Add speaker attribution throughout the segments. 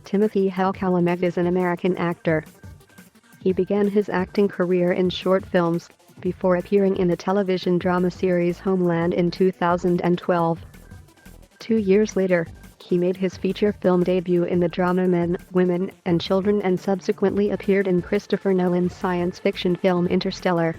Speaker 1: Timothée Chalamet is an American actor. He began his acting career in short films, before appearing in the television drama series Homeland in 2012. 2 years later, he made his feature film debut in the drama Men, Women, and Children and subsequently appeared in Christopher Nolan's science fiction film Interstellar.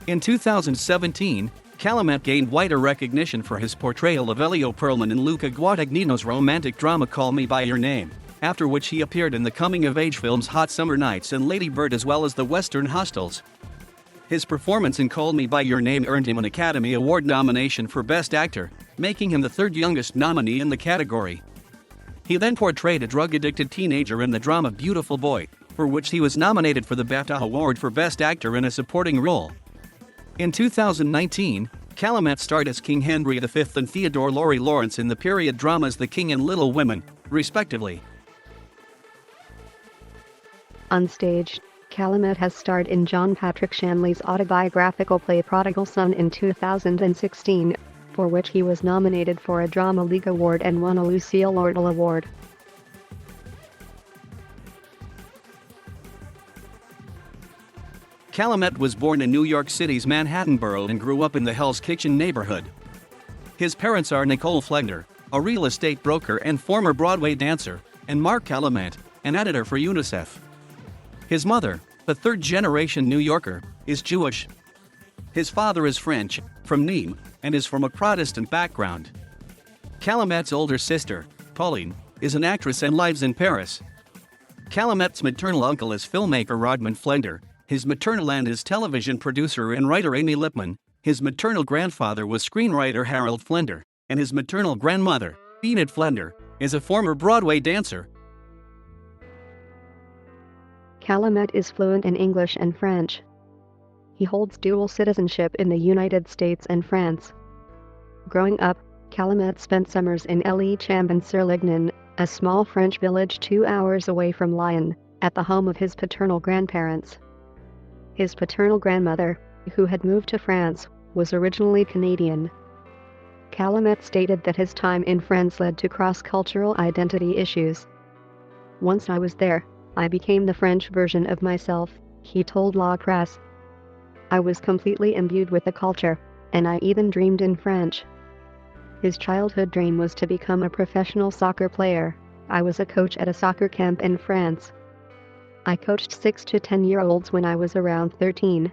Speaker 2: In 2017, Chalamet gained wider recognition for his portrayal of Elio Perlman in Luca Guadagnino's romantic drama Call Me By Your Name, after which he appeared in the coming-of-age films Hot Summer Nights and Lady Bird as well as the Western Hostels. His performance in Call Me By Your Name earned him an Academy Award nomination for Best Actor, making him the third youngest nominee in the category. He then portrayed a drug-addicted teenager in the drama Beautiful Boy, for which he was nominated for the BAFTA Award for Best Actor in a Supporting Role. In 2019, Chalamet starred as King Henry V and Theodore Laurie Lawrence in the period dramas The King and Little Women, respectively.
Speaker 1: On stage, Chalamet has starred in John Patrick Shanley's autobiographical play Prodigal Son in 2016, for which he was nominated for a Drama League Award and won a Lucille Lortel Award.
Speaker 2: Chalamet was born in New York City's Manhattan borough and grew up in the Hell's Kitchen neighborhood. His parents are Nicole Flender, a real estate broker and former Broadway dancer, and Mark Chalamet, an editor for UNICEF. His mother, a third-generation New Yorker, is Jewish. His father is French, from Nîmes, and is from a Protestant background. Chalamet's older sister, Pauline, is an actress and lives in Paris. Chalamet's maternal uncle is filmmaker Rodman Flender, his maternal aunt is television producer and writer Amy Lipman, his maternal grandfather was screenwriter Harold Flender, and his maternal grandmother, Enid Flender, is a former Broadway dancer.
Speaker 1: Chalamet is fluent in English and French. He holds dual citizenship in the United States and France. Growing up, Chalamet spent summers in Les Champs-sur-Lignon, a small French village 2 hours away from Lyon, at the home of his paternal grandparents. His paternal grandmother, who had moved to France, was originally Canadian. Chalamet stated that his time in France led to cross-cultural identity issues. "Once I was there, I became the French version of myself," he told La Presse. "I was completely imbued with the culture, and I even dreamed in French." His childhood dream was to become a professional soccer player. "I was a coach at a soccer camp in France. I coached 6 to 10-year-olds when I was around 13.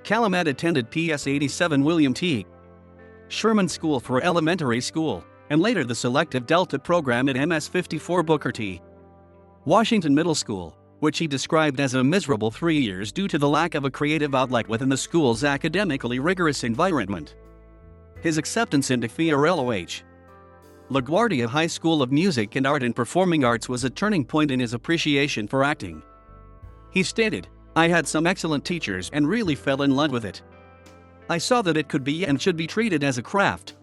Speaker 2: Chalamet attended PS 87 William T. Sherman School for Elementary School, and later the Selective Delta program at MS 54 Booker T. Washington Middle School, which he described as a miserable 3 years due to the lack of a creative outlet within the school's academically rigorous environment. His acceptance into Fiorello H. LaGuardia High School of Music and Art and Performing Arts was a turning point in his appreciation for acting. He stated, "I had some excellent teachers and really fell in love with it. I saw that it could be and should be treated as a craft."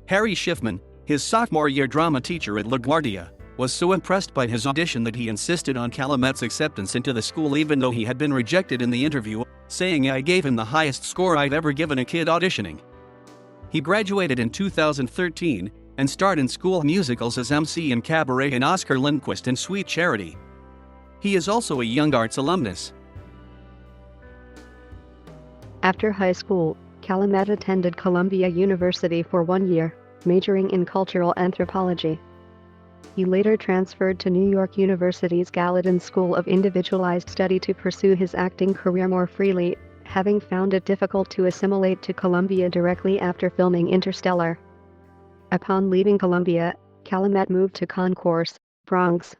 Speaker 2: Harry Schiffman, his sophomore-year drama teacher at LaGuardia, was so impressed by his audition that he insisted on Chalamet's acceptance into the school even though he had been rejected in the interview, saying, "I gave him the highest score I've ever given a kid auditioning." He graduated in 2013, and starred in school musicals as MC in Cabaret and Oscar Lindquist in Sweet Charity. He is also a Young Arts alumnus.
Speaker 1: After high school, Chalamet attended Columbia University for 1 year, majoring in cultural anthropology. He later transferred to New York University's Gallatin School of Individualized Study to pursue his acting career more freely, having found it difficult to assimilate to Columbia directly after filming Interstellar. Upon leaving Columbia, Chalamet moved to Concourse, Bronx.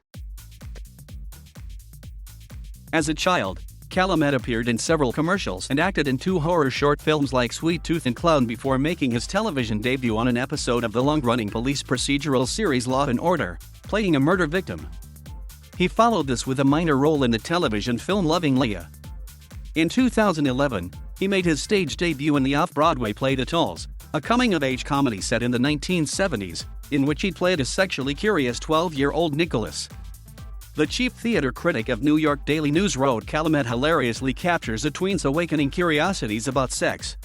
Speaker 2: As a child, Chalamet appeared in several commercials and acted in 2 horror short films like Sweet Tooth and Clown before making his television debut on an episode of the long-running police procedural series Law & Order, playing a murder victim. He followed this with a minor role in the television film Loving Leah. In 2011, he made his stage debut in the off-Broadway play The Tolls, a coming-of-age comedy set in the 1970s, in which he played a sexually curious 12-year-old Nicholas. The chief theater critic of New York Daily News wrote, "Chalamet hilariously captures a tween's awakening curiosities about sex."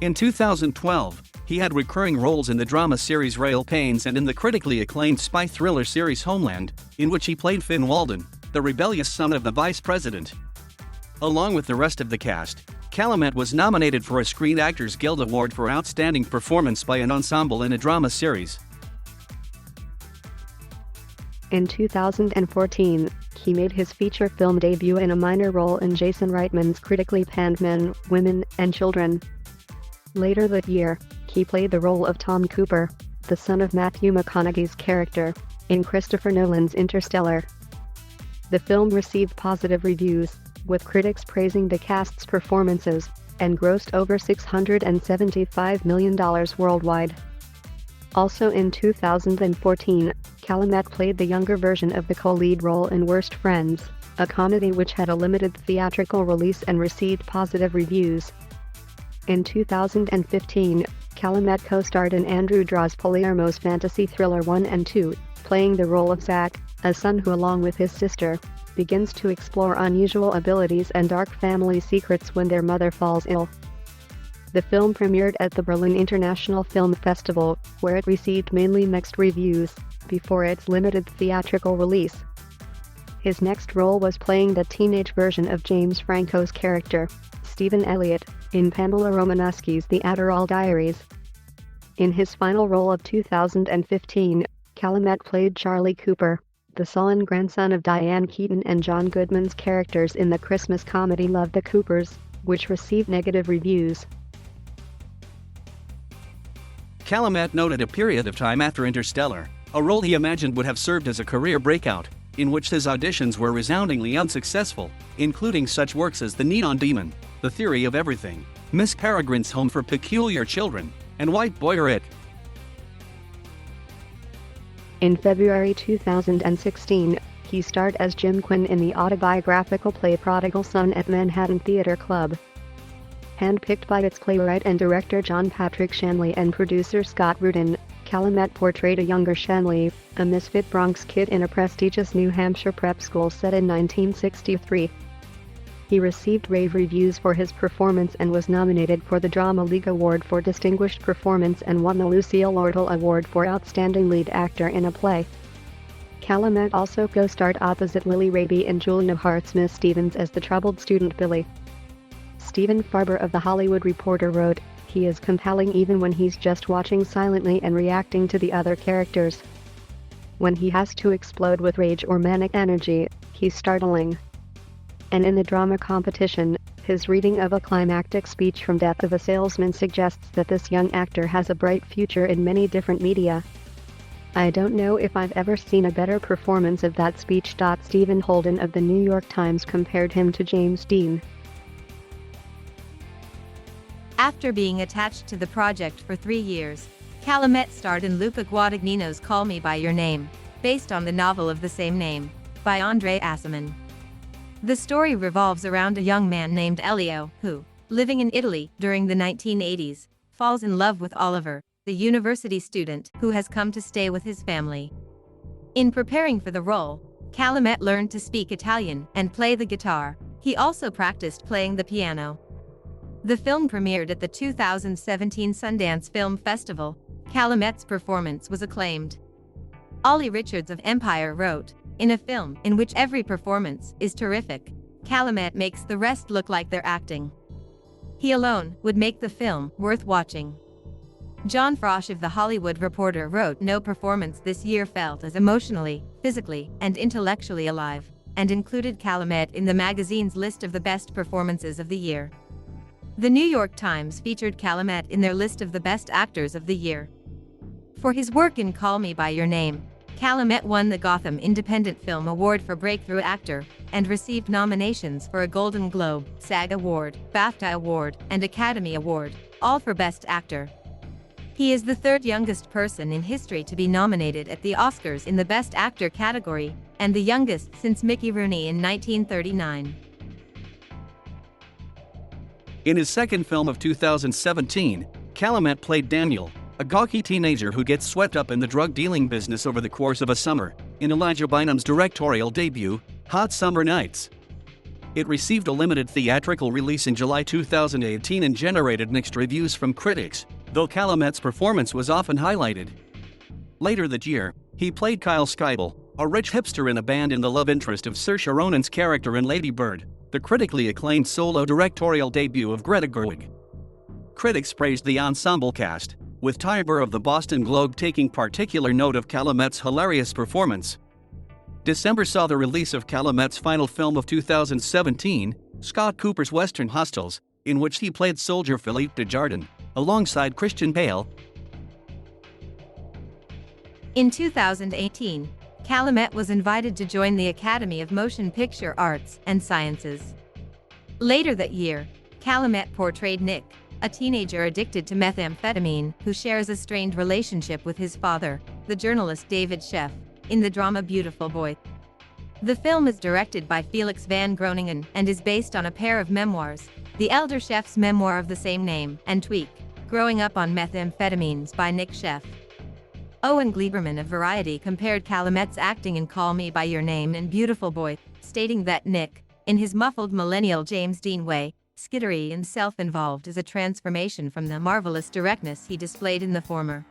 Speaker 2: In 2012, He had recurring roles in the drama series Royal Pains and in the critically acclaimed spy thriller series Homeland, in which he played Finn Walden, the rebellious son of the vice president. Along with the rest of the cast, Chalamet was nominated for a Screen Actors Guild Award for Outstanding Performance by an Ensemble in a Drama Series.
Speaker 1: In 2014, he made his feature film debut in a minor role in Jason Reitman's critically panned Men, Women, and Children. Later that year, he played the role of Tom Cooper, the son of Matthew McConaughey's character, in Christopher Nolan's Interstellar. The film received positive reviews, with critics praising the cast's performances, and grossed over $675 million worldwide. Also in 2014, Chalamet played the younger version of the co-lead role in Worst Friends, a comedy which had a limited theatrical release and received positive reviews. In 2015, Chalamet co-starred in Andrew Draw's Palermo's fantasy thriller 1 and 2, playing the role of Zach, a son who along with his sister, begins to explore unusual abilities and dark family secrets when their mother falls ill. The film premiered at the Berlin International Film Festival, where it received mainly mixed reviews, before its limited theatrical release. His next role was playing the teenage version of James Franco's character, Stephen Elliott, in Pamela Romanowski's The Adderall Diaries. In his final role of 2015, Chalamet played Charlie Cooper, the son and grandson of Diane Keaton and John Goodman's characters in the Christmas comedy Love the Coopers, which received negative reviews.
Speaker 2: Chalamet noted a period of time after Interstellar, a role he imagined would have served as a career breakout, in which his auditions were resoundingly unsuccessful, including such works as The Neon Demon, The Theory of Everything, Miss Peregrine's Home for Peculiar Children, and White Boy Rick.
Speaker 1: In February 2016, he starred as Jim Quinn in the autobiographical play Prodigal Son at Manhattan Theatre Club. Handpicked by its playwright and director John Patrick Shanley and producer Scott Rudin, Chalamet portrayed a younger Shanley, a misfit Bronx kid in a prestigious New Hampshire prep school set in 1963. He received rave reviews for his performance and was nominated for the Drama League Award for Distinguished Performance and won the Lucille Lortel Award for Outstanding Lead Actor in a Play. Chalamet also co-starred opposite Lily Rabe in Julia Hart-Smith Stevens as the troubled student Billy. Stephen Farber of The Hollywood Reporter wrote, "He is compelling even when he's just watching silently and reacting to the other characters. When he has to explode with rage or manic energy, he's startling." And in the drama competition, his reading of a climactic speech from Death of a Salesman suggests that this young actor has a bright future in many different media. "I don't know if I've ever seen a better performance of that speech." Stephen Holden of the New York Times compared him to James Dean.
Speaker 3: After being attached to the project for 3 years, Chalamet starred in Luca Guadagnino's Call Me By Your Name, based on the novel of the same name, by André Assaman. The story revolves around a young man named Elio, who, living in Italy during the 1980s, falls in love with Oliver, the university student who has come to stay with his family. In preparing for the role, Chalamet learned to speak Italian and play the guitar. He also practiced playing the piano. The film premiered at the 2017 Sundance Film Festival. Chalamet's performance was acclaimed. Ollie Richards of Empire wrote, "In a film in which every performance is terrific, Chalamet makes the rest look like they're acting. He alone would make the film worth watching." John Frosch of The Hollywood Reporter wrote, "No performance this year felt as emotionally, physically, and intellectually alive," and included Chalamet in the magazine's list of the best performances of the year. The New York Times featured Chalamet in their list of the best actors of the year. For his work in Call Me By Your Name, Chalamet won the Gotham Independent Film Award for Breakthrough Actor, and received nominations for a Golden Globe, SAG Award, BAFTA Award, and Academy Award, all for Best Actor. He is the third youngest person in history to be nominated at the Oscars in the Best Actor category, and the youngest since Mickey Rooney in 1939.
Speaker 2: In his second film of 2017, Chalamet played Daniel, a gawky teenager who gets swept up in the drug-dealing business over the course of a summer, in Elijah Bynum's directorial debut, Hot Summer Nights. It received a limited theatrical release in July 2018 and generated mixed reviews from critics, though Chalamet's performance was often highlighted. Later that year, he played Kyle Skibel, a rich hipster in a band and the love interest of Saoirse Ronan's character in Lady Bird, the critically acclaimed solo directorial debut of Greta Gerwig. Critics praised the ensemble cast, with Tiber of the Boston Globe taking particular note of Chalamet's hilarious performance. December saw the release of Chalamet's final film of 2017, Scott Cooper's Western Hostiles, in which he played soldier Philippe Desjardins, alongside Christian Bale.
Speaker 3: In 2018, Chalamet was invited to join the Academy of Motion Picture Arts and Sciences. Later that year, Chalamet portrayed Nick, a teenager addicted to methamphetamine who shares a strained relationship with his father, the journalist David Sheff, in the drama Beautiful Boy. The film is directed by Felix van Groningen and is based on a pair of memoirs, the elder Sheff's memoir of the same name and Tweak, Growing Up on Methamphetamines by Nick Sheff. Owen Gleiberman of Variety compared Chalamet's acting in Call Me By Your Name and Beautiful Boy, stating that Nick, in his muffled millennial James Dean way, skittery and self-involved, is a transformation from the marvelous directness he displayed in the former.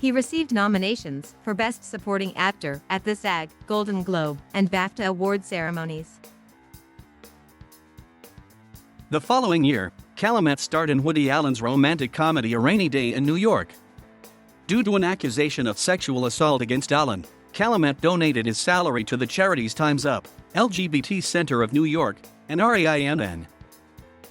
Speaker 3: He received nominations for Best Supporting Actor at the SAG, Golden Globe, and BAFTA award ceremonies.
Speaker 2: The following year, Chalamet starred in Woody Allen's romantic comedy A Rainy Day in New York. Due to an accusation of sexual assault against Allen, Chalamet donated his salary to the charities Time's Up, LGBT Center of New York, and RAINN.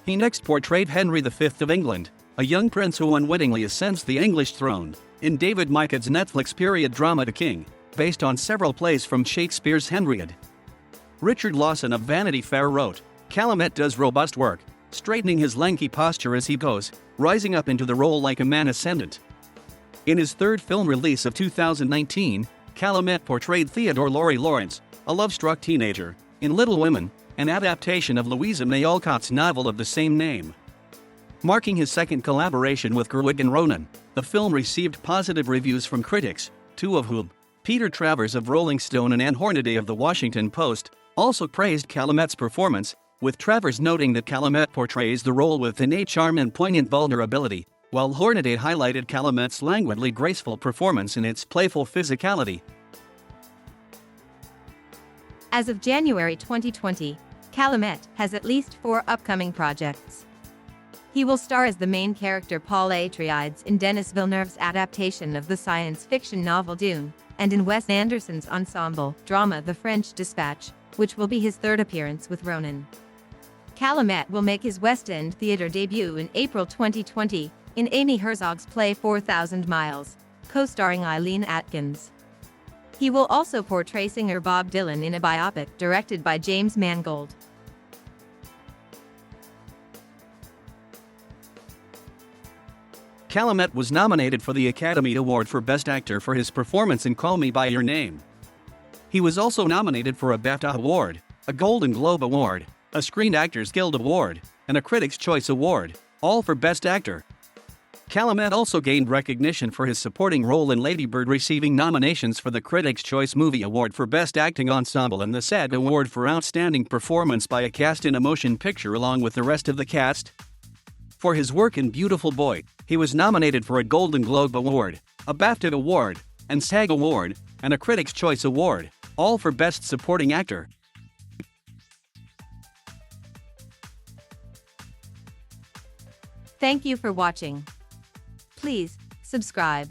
Speaker 2: He next portrayed Henry V of England, a young prince who unwittingly ascends the English throne, in David Michaud's Netflix period drama The King, based on several plays from Shakespeare's Henriade. Richard Lawson of Vanity Fair wrote, "Chalamet does robust work, straightening his lanky posture as he goes, rising up into the role like a man ascendant." In his third film release of 2019, Chalamet portrayed Theodore Laurie Lawrence, a love-struck teenager, in Little Women, an adaptation of Louisa May Alcott's novel of the same name. Marking his second collaboration with Gerwig and Ronan, the film received positive reviews from critics, two of whom, Peter Travers of Rolling Stone and Ann Hornaday of The Washington Post, also praised Chalamet's performance, with Travers noting that Chalamet portrays the role with innate charm and poignant vulnerability, while Hornaday highlighted Chalamet's languidly graceful performance and its playful physicality.
Speaker 3: As of January 2020, Chalamet has at least 4 upcoming projects. He will star as the main character Paul Atreides in Denis Villeneuve's adaptation of the science fiction novel Dune, and in Wes Anderson's ensemble drama The French Dispatch, which will be his third appearance with Ronan. Chalamet will make his West End theater debut in April 2020, in Amy Herzog's play 4,000 Miles, co-starring Eileen Atkins. He will also portray singer Bob Dylan in a biopic directed by James Mangold.
Speaker 2: Chalamet was nominated for the Academy Award for Best Actor for his performance in Call Me By Your Name. He was also nominated for a BAFTA Award, a Golden Globe Award, a Screen Actors Guild Award, and a Critics' Choice Award, all for Best Actor. Chalamet also gained recognition for his supporting role in Lady Bird, receiving nominations for the Critics' Choice Movie Award for Best Acting Ensemble and the SAG Award for Outstanding Performance by a Cast in a Motion Picture along with the rest of the cast. For his work in Beautiful Boy, he was nominated for a Golden Globe Award, a BAFTA Award, and SAG Award, and a Critics' Choice Award, all for Best Supporting Actor.
Speaker 3: Thank you for watching. Please subscribe.